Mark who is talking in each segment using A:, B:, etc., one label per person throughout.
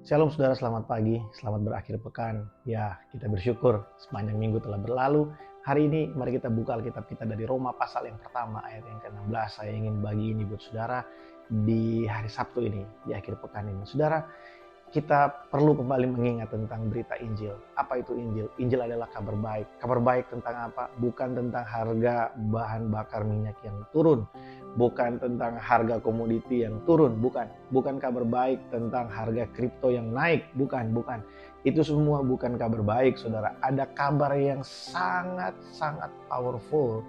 A: Shalom saudara, selamat pagi, selamat berakhir pekan. Ya, kita bersyukur sepanjang minggu telah berlalu. Hari ini mari kita buka Alkitab kita dari Roma pasal yang pertama ayat yang ke-16. Saya ingin bagi ini buat saudara di hari Sabtu ini, di akhir pekan ini. Saudara, kita perlu kembali mengingat tentang berita Injil. Apa itu Injil? Injil adalah kabar baik. Kabar baik tentang apa? Bukan tentang harga bahan bakar minyak yang turun. Bukan tentang harga komoditi yang turun. Bukan kabar baik tentang harga kripto yang naik. Bukan. Itu semua bukan kabar baik, saudara. Ada kabar yang sangat powerful.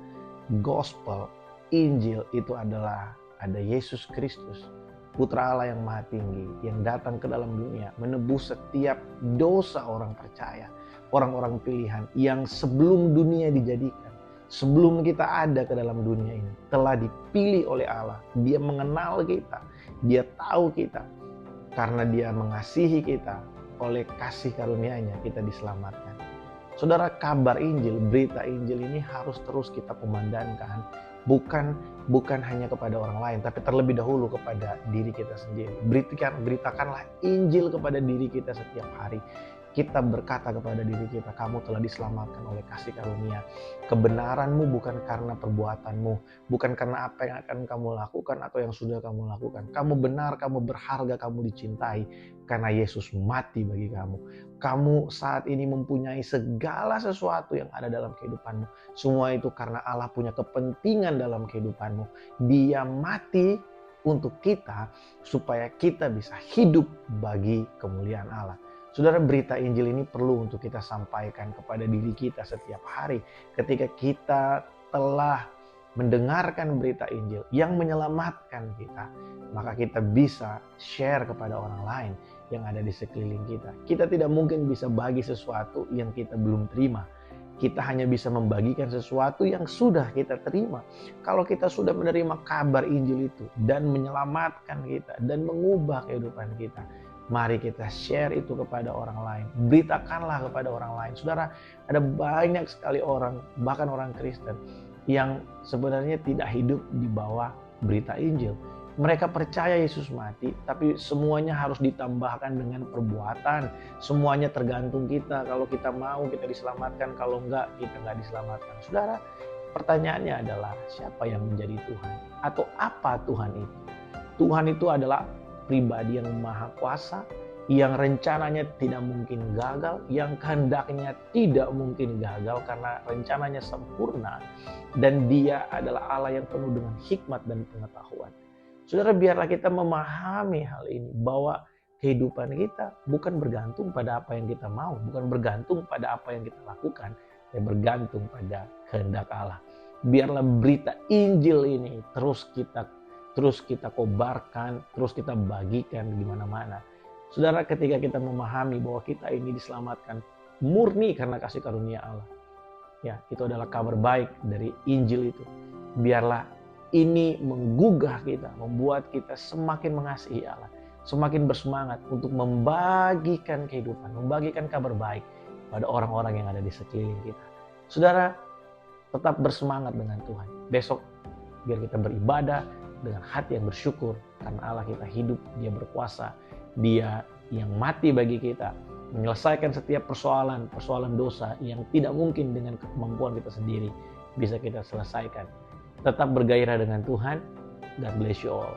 A: Gospel, Injil itu adalah ada Yesus Kristus, Putra Allah yang Maha Tinggi, yang datang ke dalam dunia, menebus setiap dosa orang percaya, orang-orang pilihan yang sebelum dunia dijadikan, sebelum kita ada ke dalam dunia ini, telah dipilih oleh Allah. Dia mengenal kita, Dia tahu kita, karena Dia mengasihi kita. Oleh kasih karunia-Nya kita diselamatkan. Saudara, kabar Injil, berita Injil ini harus terus kita kumandangkan, bukan hanya kepada orang lain, tapi terlebih dahulu kepada diri kita sendiri. Beritakanlah Injil kepada diri kita setiap hari. Kita berkata kepada diri kita, kamu telah diselamatkan oleh kasih karunia. Kebenaranmu bukan karena perbuatanmu, bukan karena apa yang akan kamu lakukan atau yang sudah kamu lakukan. Kamu benar, kamu berharga, kamu dicintai karena Yesus mati bagi kamu. Kamu saat ini mempunyai segala sesuatu yang ada dalam kehidupanmu. Semua itu karena Allah punya kepentingan dalam kehidupanmu. Dia mati untuk kita supaya kita bisa hidup bagi kemuliaan Allah. Saudara, berita Injil ini perlu untuk kita sampaikan kepada diri kita setiap hari. Ketika kita telah mendengarkan berita Injil yang menyelamatkan kita, maka kita bisa share kepada orang lain yang ada di sekeliling kita. Kita tidak mungkin bisa bagi sesuatu yang kita belum terima. Kita hanya bisa membagikan sesuatu yang sudah kita terima. Kalau kita sudah menerima kabar Injil itu dan menyelamatkan kita dan mengubah kehidupan kita, mari kita share itu kepada orang lain. Beritakanlah kepada orang lain. Saudara, ada banyak sekali orang, bahkan orang Kristen, yang sebenarnya tidak hidup di bawah berita Injil. Mereka percaya Yesus mati, tapi semuanya harus ditambahkan dengan perbuatan. Semuanya tergantung kita. Kalau kita mau, kita diselamatkan. Kalau enggak, kita enggak diselamatkan. Saudara, pertanyaannya adalah siapa yang menjadi Tuhan? Atau apa Tuhan itu? Tuhan itu adalah pribadi yang maha kuasa, yang rencananya tidak mungkin gagal, yang kehendaknya tidak mungkin gagal karena rencananya sempurna, dan Dia adalah Allah yang penuh dengan hikmat dan pengetahuan. Saudara, biarlah kita memahami hal ini, bahwa kehidupan kita bukan bergantung pada apa yang kita mau, bukan bergantung pada apa yang kita lakukan, tapi bergantung pada kehendak Allah. Biarlah berita Injil ini terus kita kobarkan, terus kita bagikan di mana-mana. Saudara, ketika kita memahami bahwa kita ini diselamatkan murni karena kasih karunia Allah, ya, itu adalah kabar baik dari Injil itu. Biarlah ini menggugah kita, membuat kita semakin mengasihi Allah, semakin bersemangat untuk membagikan kehidupan, membagikan kabar baik pada orang-orang yang ada di sekeliling kita. Saudara, tetap bersemangat dengan Tuhan. Besok biar kita beribadah dengan hati yang bersyukur karena Allah kita hidup, Dia berkuasa, Dia yang mati bagi kita, menyelesaikan setiap persoalan dosa yang tidak mungkin dengan kemampuan kita sendiri bisa kita selesaikan. Tetap bergairah dengan Tuhan. God bless you all.